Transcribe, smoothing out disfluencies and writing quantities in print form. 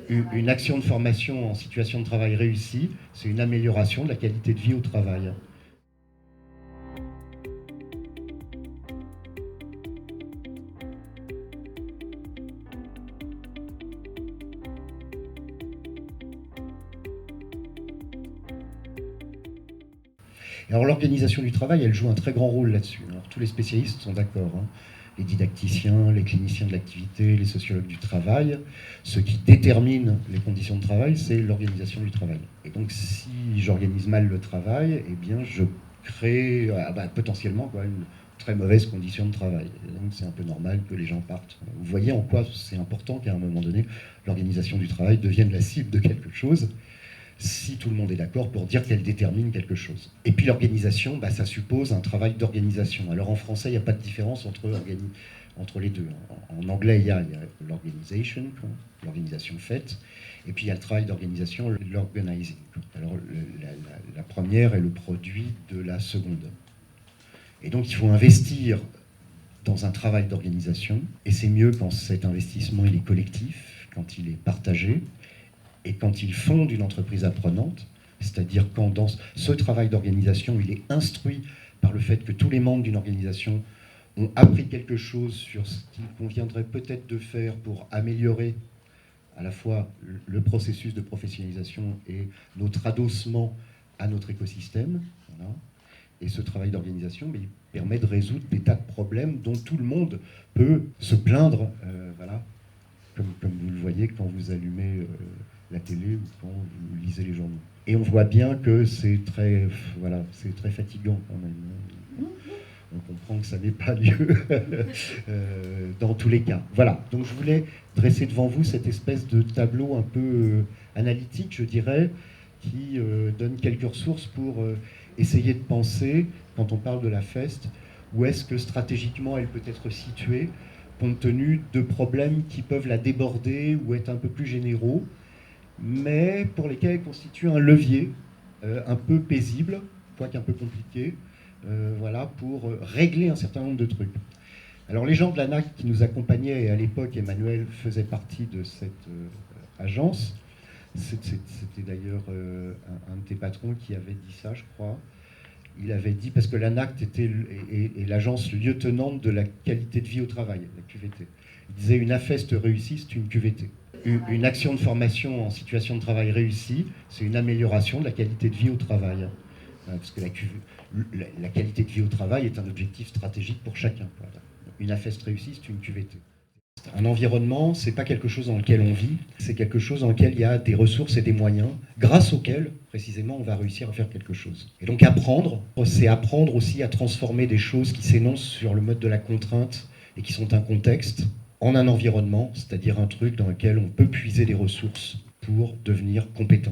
Une action de formation en situation de travail réussie, c'est une amélioration de la qualité de vie au travail. Alors l'organisation du travail, elle joue un très grand rôle là-dessus. Alors tous les spécialistes sont d'accord, hein. Les didacticiens, les cliniciens de l'activité, les sociologues du travail. Ce qui détermine les conditions de travail, c'est l'organisation du travail. Et donc si j'organise mal le travail, eh bien je crée potentiellement une très mauvaise condition de travail. Et donc c'est un peu normal que les gens partent. Vous voyez en quoi c'est important qu'à un moment donné, l'organisation du travail devienne la cible de quelque chose, si tout le monde est d'accord pour dire qu'elle détermine quelque chose. Et puis l'organisation, ça suppose un travail d'organisation. Alors en français, il n'y a pas de différence entre les deux. En anglais, il y a l'organisation, l'organisation faite, et puis il y a le travail d'organisation, l'organizing. Alors la première est le produit de la seconde. Et donc il faut investir dans un travail d'organisation, et c'est mieux quand cet investissement il est collectif, quand il est partagé, et quand il fonde une entreprise apprenante, c'est-à-dire quand dans ce travail d'organisation, il est instruit par le fait que tous les membres d'une organisation ont appris quelque chose sur ce qu'il conviendrait peut-être de faire pour améliorer à la fois le processus de professionnalisation et notre adossement à notre écosystème. Voilà. Et ce travail d'organisation, il permet de résoudre des tas de problèmes dont tout le monde peut se plaindre, voilà, comme vous le voyez quand vous allumez la télé ou quand vous lisez les journaux. Et on voit bien que c'est très fatigant quand même. On comprend que ça n'est pas lieu dans tous les cas. Voilà, donc je voulais dresser devant vous cette espèce de tableau un peu analytique, je dirais, qui donne quelques ressources pour essayer de penser, quand on parle de la FEST, où est-ce que stratégiquement elle peut être située, compte tenu de problèmes qui peuvent la déborder ou être un peu plus généraux, mais pour lesquels elle constitue un levier un peu paisible, quoique un peu compliqué, pour régler un certain nombre de trucs. Alors les gens de l'ANAC qui nous accompagnaient, et à l'époque Emmanuel faisait partie de cette agence, c'était d'ailleurs un de tes patrons qui avait dit ça, je crois. Il avait dit, parce que l'ANACT était l'agence lieutenante de la qualité de vie au travail, la QVT. Il disait une AFEST réussie, c'est une QVT. Une action de formation en situation de travail réussie, c'est une amélioration de la qualité de vie au travail. Parce que la qualité de vie au travail est un objectif stratégique pour chacun. Une AFEST réussie, c'est une QVT. Un environnement, c'est pas quelque chose dans lequel on vit, c'est quelque chose dans lequel il y a des ressources et des moyens, grâce auxquels, précisément, on va réussir à faire quelque chose. Et donc apprendre, c'est apprendre aussi à transformer des choses qui s'énoncent sur le mode de la contrainte et qui sont un contexte, en un environnement, c'est-à-dire un truc dans lequel on peut puiser des ressources pour devenir compétent.